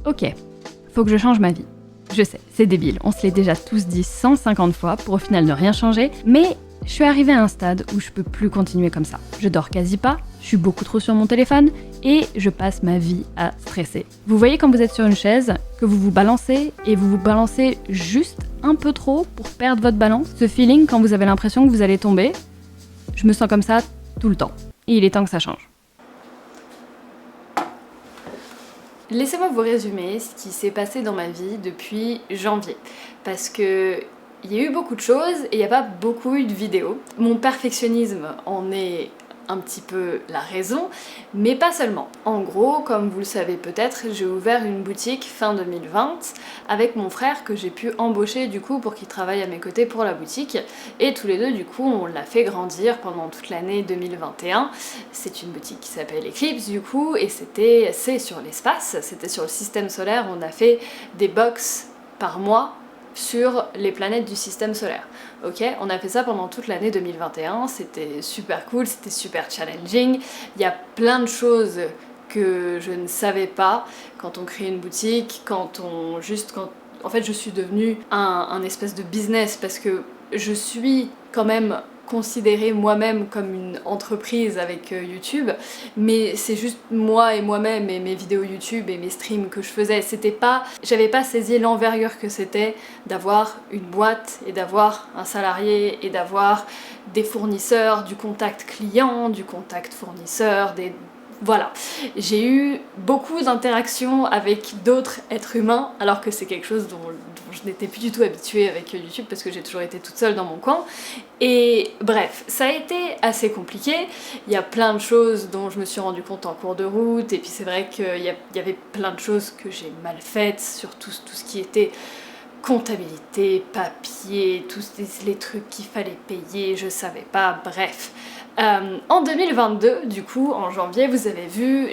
Ok, faut que je change ma vie. Je sais, c'est débile, on se l'est déjà tous dit 150 fois pour au final ne rien changer, mais je suis arrivée à un stade où je peux plus continuer comme ça. Je dors quasi pas, je suis beaucoup trop sur mon téléphone et je passe ma vie à stresser. Vous voyez quand vous êtes sur une chaise, que vous vous balancez et vous vous balancez juste un peu trop pour perdre votre balance? Ce feeling quand vous avez l'impression que vous allez tomber, je me sens comme ça tout le temps. Et il est temps que ça change. Laissez-moi vous résumer ce qui s'est passé dans ma vie depuis janvier. Parce que il y a eu beaucoup de choses et il n'y a pas beaucoup eu de vidéos. Mon perfectionnisme en est un petit peu la raison, mais pas seulement. En gros, comme vous le savez peut-être, j'ai ouvert une boutique fin 2020 avec mon frère que j'ai pu embaucher du coup pour qu'il travaille à mes côtés pour la boutique, et tous les deux du coup on l'a fait grandir pendant toute l'année 2021. C'est une boutique qui s'appelle Eclipse du coup, et c'est sur l'espace, c'était sur le système solaire. On a fait des box par mois sur les planètes du système solaire. Ok, on a fait ça pendant toute l'année 2021, c'était super cool, c'était super challenging. Il y a plein de choses que je ne savais pas quand on crée une boutique, en fait je suis devenue un espèce de business parce que je suis quand même considérée moi-même comme une entreprise avec YouTube, mais c'est juste moi et moi-même et mes vidéos YouTube et mes streams que je faisais. J'avais pas saisi l'envergure que c'était d'avoir une boîte et d'avoir un salarié et d'avoir des fournisseurs, du contact client, du contact fournisseur, voilà, j'ai eu beaucoup d'interactions avec d'autres êtres humains, alors que c'est quelque chose dont je n'étais plus du tout habituée avec YouTube parce que j'ai toujours été toute seule dans mon coin. Et bref, ça a été assez compliqué. Il y a plein de choses dont je me suis rendu compte en cours de route, et puis c'est vrai qu'il y avait plein de choses que j'ai mal faites, surtout tout ce qui était comptabilité, papier, tous les trucs qu'il fallait payer, je savais pas, bref. En 2022, du coup, en janvier, vous avez vu,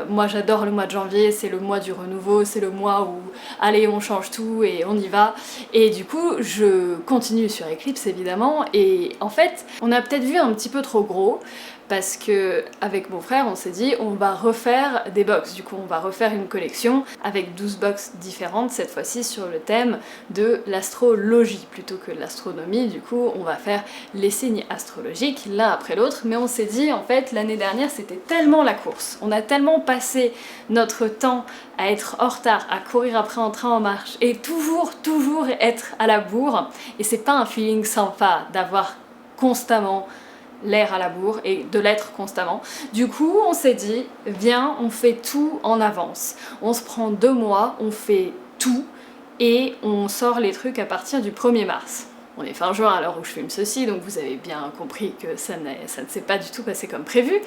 moi j'adore le mois de janvier, c'est le mois du renouveau, c'est le mois où, allez, on change tout et on y va. Et du coup, je continue sur Eclipse, évidemment, et en fait, on a peut-être vu un petit peu trop gros, parce que avec mon frère, on s'est dit, on va refaire des box. Du coup, on va refaire une collection avec 12 box différentes, cette fois-ci sur le thème de l'astrologie plutôt que l'astronomie. Du coup, on va faire les signes astrologiques l'un après l'autre, mais on s'est dit, en fait, l'année dernière, c'était tellement la course. On a tellement passé notre temps à être en retard, à courir après un train en marche, et toujours être à la bourre. Et c'est pas un feeling sympa d'avoir constamment l'air à la bourre et de l'être constamment. Du coup, on s'est dit, viens, on fait tout en avance. On se prend 2 mois, on fait tout et on sort les trucs à partir du 1er mars. On est fin juin à l'heure où je filme ceci, donc vous avez bien compris que ça ne s'est pas du tout passé comme prévu.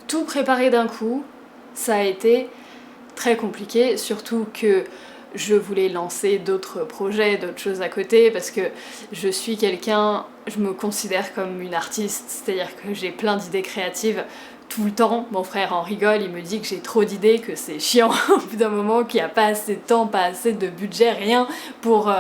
Tout préparé d'un coup, ça a été très compliqué, surtout que je voulais lancer d'autres projets, d'autres choses à côté, parce que je me considère comme une artiste, c'est-à-dire que j'ai plein d'idées créatives tout le temps. Mon frère en rigole, il me dit que j'ai trop d'idées, que c'est chiant au bout d'un moment, qu'il n'y a pas assez de temps, pas assez de budget, rien pour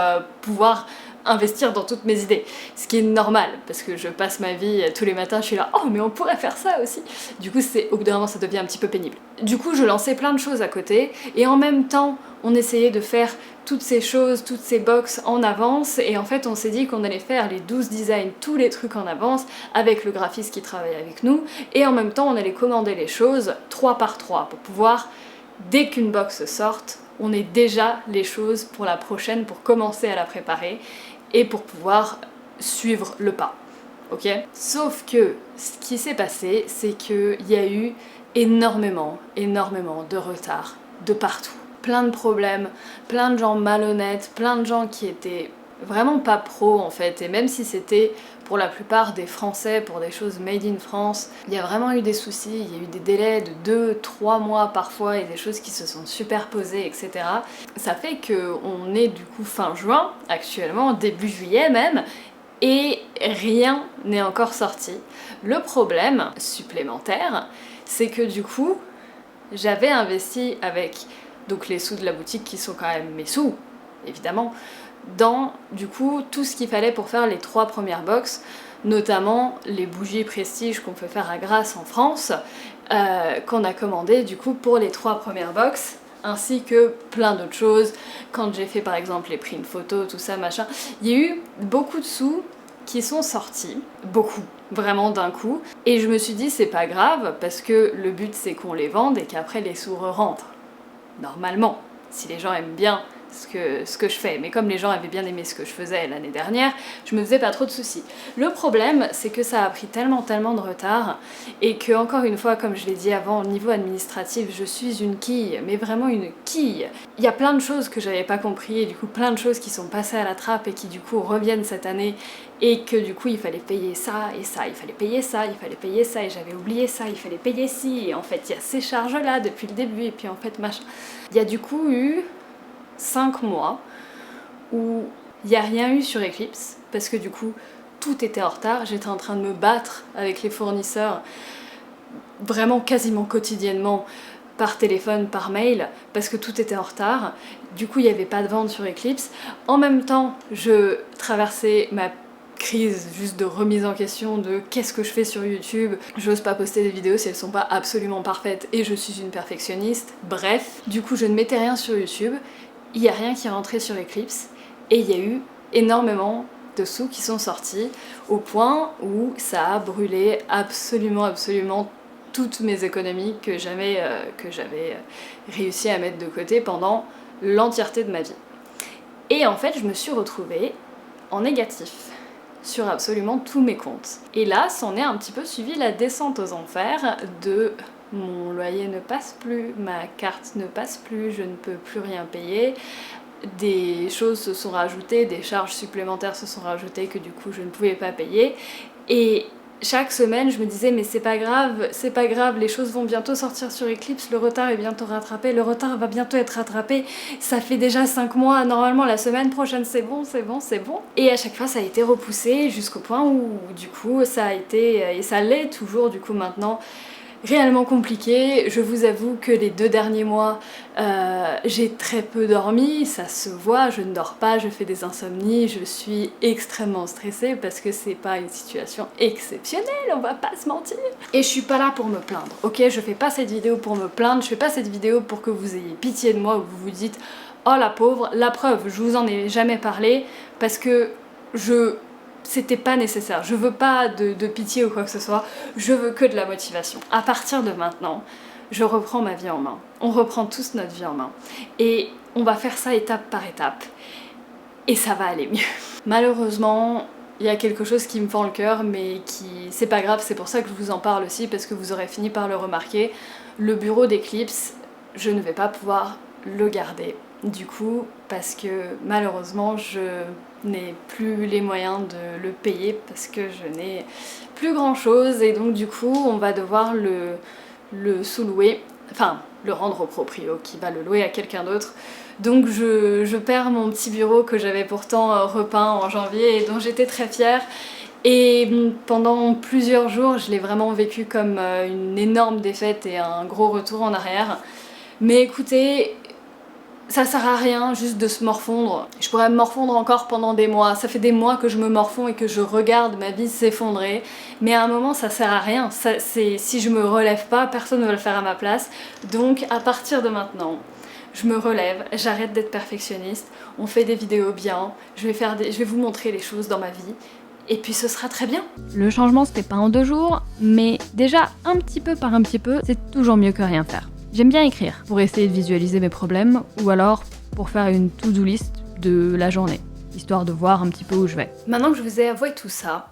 pouvoir investir dans toutes mes idées. Ce qui est normal, parce que je passe ma vie, tous les matins, je suis là, oh mais on pourrait faire ça aussi. Du coup, au bout d'un moment, ça devient un petit peu pénible. Du coup, je lançais plein de choses à côté, et en même temps, on essayait de faire toutes ces choses, toutes ces box en avance, et en fait, on s'est dit qu'on allait faire les 12 designs, tous les trucs en avance, avec le graphiste qui travaille avec nous, et en même temps, on allait commander les choses 3 par 3, pour pouvoir, dès qu'une box sorte, on ait déjà les choses pour la prochaine, pour commencer à la préparer, et pour pouvoir suivre le pas, ok? Sauf que, ce qui s'est passé, c'est qu'il y a eu énormément de retard de partout. Plein de problèmes, plein de gens malhonnêtes, plein de gens qui étaient vraiment pas pros en fait, et même si c'était pour la plupart des Français, pour des choses made in France, il y a vraiment eu des soucis, il y a eu des délais de 2-3 mois parfois, et des choses qui se sont superposées, etc. Ça fait qu'on est du coup fin juin, actuellement, début juillet même, et rien n'est encore sorti. Le problème supplémentaire, c'est que du coup, j'avais investi avec donc les sous de la boutique qui sont quand même mes sous, évidemment, dans du coup tout ce qu'il fallait pour faire les 3 premières box, notamment les bougies prestige qu'on fait faire à Grasse en France, qu'on a commandé du coup pour les 3 premières box ainsi que plein d'autres choses. Quand j'ai fait par exemple les prints photos, tout ça, machin, il y a eu beaucoup de sous qui sont sortis, beaucoup, vraiment d'un coup, et je me suis dit c'est pas grave, parce que le but c'est qu'on les vende et qu'après les sous rentrent. Normalement, si les gens aiment bien ce que je fais, mais comme les gens avaient bien aimé ce que je faisais l'année dernière, je me faisais pas trop de soucis. Le problème, c'est que ça a pris tellement de retard, et que, encore une fois, comme je l'ai dit avant, au niveau administratif, je suis une quille, mais vraiment une quille. Il y a plein de choses que j'avais pas compris, et du coup plein de choses qui sont passées à la trappe, et qui du coup reviennent cette année, et que du coup il fallait payer ça, et ça, il fallait payer ça, il fallait payer ça, et j'avais oublié ça, il fallait payer ci, et en fait il y a ces charges-là depuis le début, et puis en fait machin. Il y a du coup eu 5 mois où il n'y a rien eu sur Eclipse, parce que du coup tout était en retard, j'étais en train de me battre avec les fournisseurs vraiment quasiment quotidiennement, par téléphone, par mail, parce que tout était en retard. Du coup il n'y avait pas de vente sur Eclipse. En même temps je traversais ma crise juste de remise en question de qu'est-ce que je fais sur YouTube, j'ose pas poster des vidéos si elles sont pas absolument parfaites et je suis une perfectionniste, bref. Du coup je ne mettais rien sur YouTube, il y a rien qui est rentré sur Eclipse et il y a eu énormément de sous qui sont sortis au point où ça a brûlé absolument toutes mes économies que j'avais réussi à mettre de côté pendant l'entièreté de ma vie. Et en fait je me suis retrouvée en négatif sur absolument tous mes comptes. Et là, s'en est un petit peu suivi la descente aux enfers de mon loyer ne passe plus, ma carte ne passe plus, je ne peux plus rien payer, des choses se sont rajoutées, des charges supplémentaires se sont rajoutées que du coup je ne pouvais pas payer. Et chaque semaine, je me disais mais c'est pas grave, les choses vont bientôt sortir sur Eclipse, le retard est bientôt rattrapé, le retard va bientôt être rattrapé, ça fait déjà 5 mois, normalement la semaine prochaine c'est bon. Et à chaque fois ça a été repoussé jusqu'au point où du coup ça a été, et ça l'est toujours du coup maintenant, réellement compliqué. Je vous avoue que les 2 derniers mois, j'ai très peu dormi, ça se voit, je ne dors pas, je fais des insomnies, je suis extrêmement stressée parce que c'est pas une situation exceptionnelle, on va pas se mentir. Et je suis pas là pour me plaindre, ok? Je fais pas cette vidéo pour me plaindre, je fais pas cette vidéo pour que vous ayez pitié de moi ou que vous vous dites oh la pauvre, la preuve, je vous en ai jamais parlé parce que c'était pas nécessaire, je veux pas de pitié ou quoi que ce soit, je veux que de la motivation. À partir de maintenant, je reprends ma vie en main. On reprend tous notre vie en main. Et on va faire ça étape par étape. Et ça va aller mieux. Malheureusement, il y a quelque chose qui me fend le cœur, mais c'est pas grave, c'est pour ça que je vous en parle aussi, parce que vous aurez fini par le remarquer. Le bureau d'Eclipse, je ne vais pas pouvoir le garder. Du coup, parce que malheureusement, je n'ai plus les moyens de le payer parce que je n'ai plus grand chose et donc du coup on va devoir le sous-louer, enfin le rendre au proprio qui va le louer à quelqu'un d'autre. Donc je perds mon petit bureau que j'avais pourtant repeint en janvier et dont j'étais très fière. Et pendant plusieurs jours je l'ai vraiment vécu comme une énorme défaite et un gros retour en arrière. Mais écoutez, ça sert à rien juste de se morfondre. Je pourrais me morfondre encore pendant des mois. Ça fait des mois que je me morfonds et que je regarde ma vie s'effondrer. Mais à un moment, ça sert à rien. Si je me relève pas, personne ne va le faire à ma place. Donc, à partir de maintenant, je me relève, j'arrête d'être perfectionniste. On fait des vidéos bien. Je vais vous montrer les choses dans ma vie. Et puis ce sera très bien. Le changement se fait pas en 2 jours, mais déjà un petit peu par un petit peu, c'est toujours mieux que rien faire. J'aime bien écrire pour essayer de visualiser mes problèmes ou alors pour faire une to-do list de la journée, histoire de voir un petit peu où je vais. Maintenant que je vous ai avoué tout ça,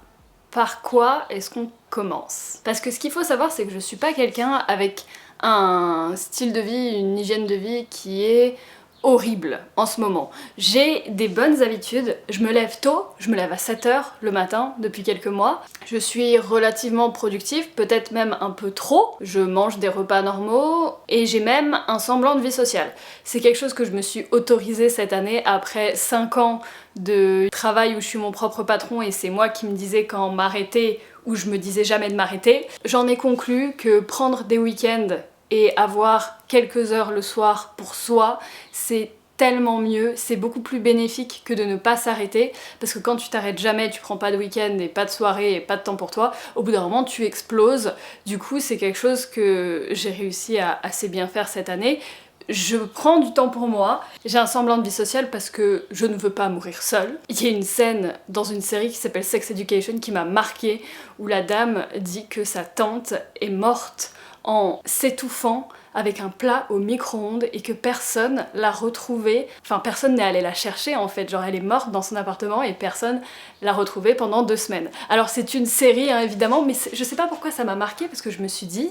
par quoi est-ce qu'on commence? Parce que ce qu'il faut savoir, c'est que je suis pas quelqu'un avec un style de vie, une hygiène de vie qui est horrible en ce moment. J'ai des bonnes habitudes, je me lève tôt, je me lève à 7h le matin depuis quelques mois. Je suis relativement productive, peut-être même un peu trop. Je mange des repas normaux et j'ai même un semblant de vie sociale. C'est quelque chose que je me suis autorisée cette année après 5 ans de travail où je suis mon propre patron et c'est moi qui me disais quand m'arrêter ou je me disais jamais de m'arrêter. J'en ai conclu que prendre des week-ends et avoir quelques heures le soir pour soi, c'est tellement mieux, c'est beaucoup plus bénéfique que de ne pas s'arrêter, parce que quand tu t'arrêtes jamais, tu prends pas de week-end et pas de soirée et pas de temps pour toi, au bout d'un moment tu exploses. Du coup c'est quelque chose que j'ai réussi à assez bien faire cette année. Je prends du temps pour moi, j'ai un semblant de vie sociale parce que je ne veux pas mourir seule. Il y a une scène dans une série qui s'appelle Sex Education qui m'a marquée, où la dame dit que sa tante est morte en s'étouffant avec un plat au micro-ondes et que personne l'a retrouvée, enfin personne n'est allé la chercher en fait, genre elle est morte dans son appartement et personne l'a retrouvée pendant 2 semaines. Alors c'est une série hein, évidemment, mais je sais pas pourquoi ça m'a marquée parce que je me suis dit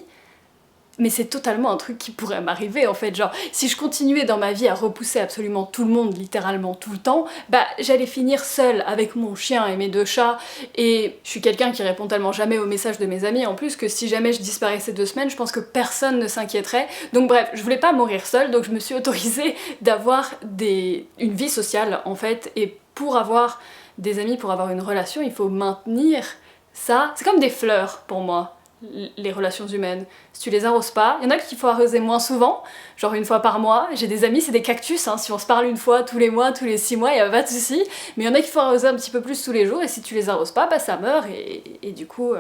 mais c'est totalement un truc qui pourrait m'arriver en fait, genre si je continuais dans ma vie à repousser absolument tout le monde littéralement tout le temps, bah j'allais finir seule avec mon chien et mes 2 chats, et je suis quelqu'un qui répond tellement jamais aux messages de mes amis en plus que si jamais je disparaissais 2 semaines, je pense que personne ne s'inquiéterait. Donc bref, je voulais pas mourir seule, donc je me suis autorisée d'avoir une vie sociale en fait, et pour avoir des amis, pour avoir une relation, il faut maintenir ça. C'est comme des fleurs pour moi. Les relations humaines, si tu les arroses pas, il y en a qu'il faut arroser moins souvent, genre 1 fois par mois. J'ai des amis, c'est des cactus, hein. Si on se parle 1 fois tous les mois, tous les 6 mois, y a pas de souci, mais il y en a qu'il faut arroser un petit peu plus tous les jours, et si tu les arroses pas, bah ça meurt, et du coup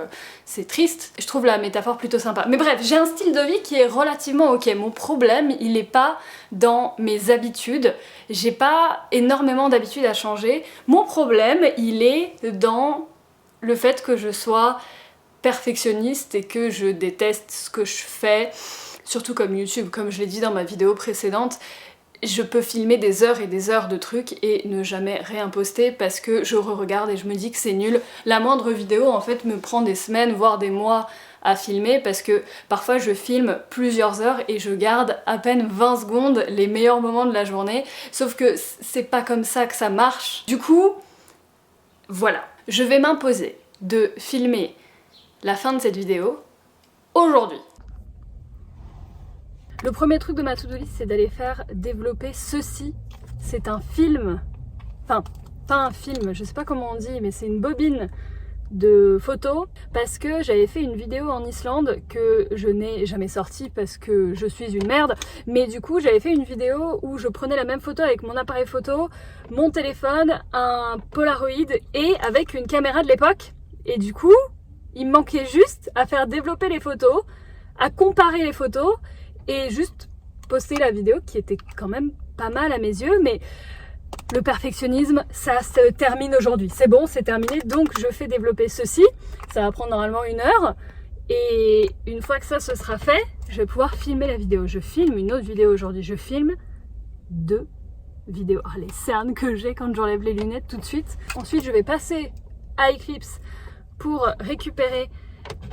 c'est triste. Je trouve la métaphore plutôt sympa. Mais bref, j'ai un style de vie qui est relativement ok. Mon problème, il est pas dans mes habitudes, j'ai pas énormément d'habitudes à changer. Mon problème, il est dans le fait que je sois perfectionniste et que je déteste ce que je fais, surtout comme YouTube, comme je l'ai dit dans ma vidéo précédente, je peux filmer des heures et des heures de trucs et ne jamais rien poster parce que je re-regarde et je me dis que c'est nul. La moindre vidéo en fait me prend des semaines, voire des mois à filmer parce que parfois je filme plusieurs heures et je garde à peine 20 secondes les meilleurs moments de la journée, sauf que c'est pas comme ça que ça marche. Du coup, voilà, je vais m'imposer de filmer la fin de cette vidéo aujourd'hui. Le premier truc de ma to-do list, c'est d'aller faire développer ceci. C'est un film, enfin pas un film, je sais pas comment on dit, mais c'est une bobine de photos parce que j'avais fait une vidéo en Islande que je n'ai jamais sortie parce que je suis une merde, mais du coup j'avais fait une vidéo où je prenais la même photo avec mon appareil photo, mon téléphone, un Polaroid et avec une caméra de l'époque, et du coup il me manquait juste à faire développer les photos, à comparer les photos et juste poster la vidéo qui était quand même pas mal à mes yeux, mais le perfectionnisme, ça se termine aujourd'hui. C'est bon, c'est terminé, donc je fais développer ceci. Ça va prendre normalement 1 heure et une fois que ça se sera fait, je vais pouvoir filmer la vidéo. Je filme une autre vidéo aujourd'hui, je filme 2 vidéos. Ah, les cernes que j'ai quand j'enlève les lunettes tout de suite. Ensuite, je vais passer à Eclipse pour récupérer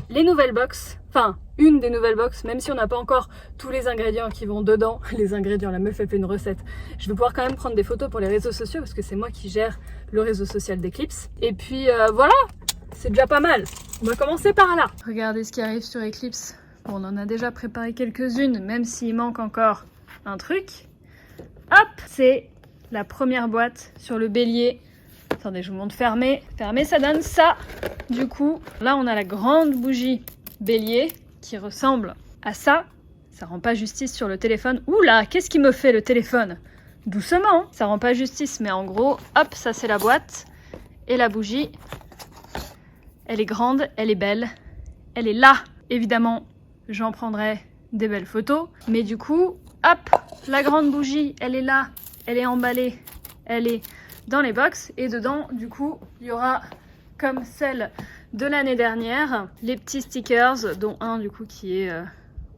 les nouvelles box, enfin une des nouvelles box, même si on n'a pas encore tous les ingrédients qui vont dedans. Les ingrédients, la meuf elle fait une recette. Je vais pouvoir quand même prendre des photos pour les réseaux sociaux parce que c'est moi qui gère le réseau social d'Eclipse. Et puis voilà, c'est déjà pas mal. On va commencer par là. Regardez ce qui arrive sur Eclipse. Bon, on en a déjà préparé quelques-unes, même s'il manque encore un truc. Hop, c'est la première boîte sur le bélier. Attendez, je vous montre fermé. Fermé, ça donne ça. Du coup, là, on a la grande bougie bélier qui ressemble à ça. Ça rend pas justice sur le téléphone. Oula, qu'est-ce qui me fait le téléphone? Doucement, ça rend pas justice, mais en gros, hop, ça c'est la boîte. Et la bougie, elle est grande, elle est belle, elle est là. Évidemment, j'en prendrai des belles photos. Mais du coup, hop, la grande bougie, elle est là, elle est emballée, elle est dans les box, et dedans du coup il y aura, comme celle de l'année dernière, les petits stickers, dont un du coup qui est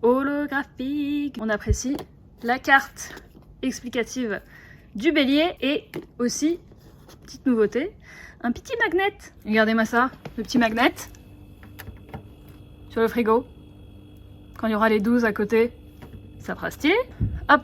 holographique. On apprécie la carte explicative du bélier et aussi, petite nouveauté, un petit magnet. Regardez-moi ça, le petit magnet sur le frigo. Quand il y aura les 12 à côté, ça fera stylé. Hop,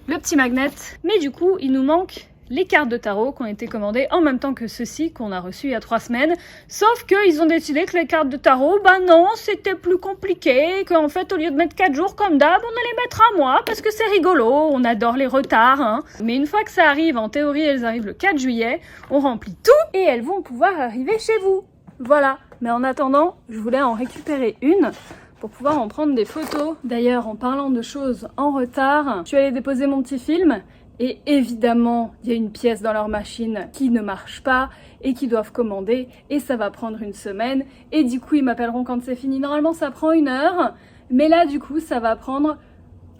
le petit magnet. Mais du coup, il nous manque les cartes de tarot qui ont été commandées en même temps que ceux-ci qu'on a reçus il y a 3 semaines. Sauf qu'ils ont décidé que les cartes de tarot, bah non, c'était plus compliqué, qu'en fait, au lieu de mettre 4 jours comme d'hab, on allait mettre 1 mois, parce que c'est rigolo, on adore les retards, hein. Mais une fois que ça arrive, en théorie, elles arrivent le 4 juillet, on remplit tout, et elles vont pouvoir arriver chez vous. Voilà. Mais en attendant, je voulais en récupérer une pour pouvoir en prendre des photos. D'ailleurs, en parlant de choses en retard, je suis allée déposer mon petit film. Et évidemment, il y a une pièce dans leur machine qui ne marche pas et qu'ils doivent commander et ça va prendre 1 semaine. Et du coup, ils m'appelleront quand c'est fini. Normalement, ça prend 1 heure, mais là, du coup, ça va prendre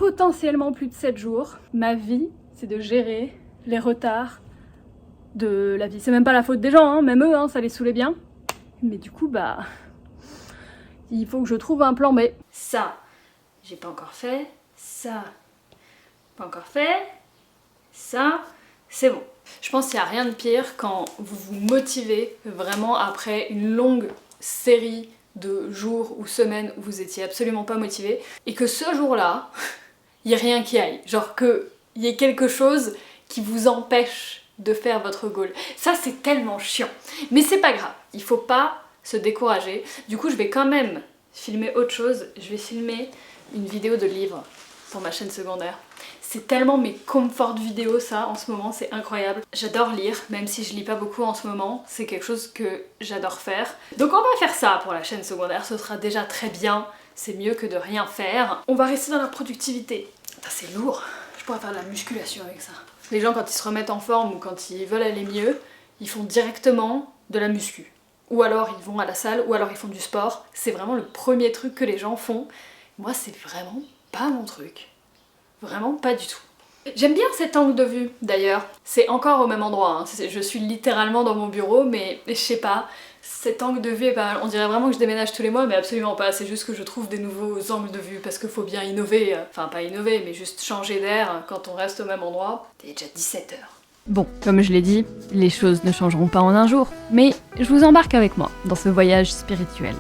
potentiellement plus de 7 jours. Ma vie, c'est de gérer les retards de la vie. C'est même pas la faute des gens, hein, même eux, hein, ça les saoulait bien. Mais du coup, il faut que je trouve un plan B. Ça, j'ai pas encore fait. Ça, pas encore fait. Ça, c'est bon. Je pense qu'il n'y a rien de pire quand vous vous motivez vraiment après une longue série de jours ou semaines où vous étiez absolument pas motivé et que ce jour-là, il n'y ait rien qui aille. Genre qu'il y ait quelque chose qui vous empêche de faire votre goal. Ça, c'est tellement chiant. Mais c'est pas grave, il faut pas se décourager. Du coup, je vais quand même filmer autre chose. Je vais filmer une vidéo de livre pour ma chaîne secondaire. C'est tellement mes comfort vidéos ça en ce moment, c'est incroyable. J'adore lire, même si je lis pas beaucoup en ce moment, c'est quelque chose que j'adore faire. Donc on va faire ça pour la chaîne secondaire, ce sera déjà très bien, c'est mieux que de rien faire. On va rester dans la productivité. Putain, c'est lourd, je pourrais faire de la musculation avec ça. Les gens quand ils se remettent en forme ou quand ils veulent aller mieux, ils font directement de la muscu. Ou alors ils vont à la salle, ou alors ils font du sport. C'est vraiment le premier truc que les gens font. Moi c'est vraiment pas mon truc. Vraiment pas du tout. J'aime bien cet angle de vue d'ailleurs. C'est encore au même endroit, hein. Je suis littéralement dans mon bureau, mais je sais pas, cet angle de vue est pas mal. On dirait vraiment que je déménage tous les mois, mais absolument pas. C'est juste que je trouve des nouveaux angles de vue parce qu'il faut bien innover. Enfin pas innover, mais juste changer d'air quand on reste au même endroit. Il est déjà 17h. Bon, comme je l'ai dit, les choses ne changeront pas en un jour, mais je vous embarque avec moi dans ce voyage spirituel,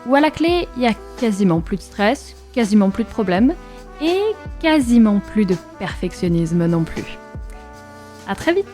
où à la clé, il y a quasiment plus de stress, quasiment plus de problèmes, et quasiment plus de perfectionnisme non plus. À très vite!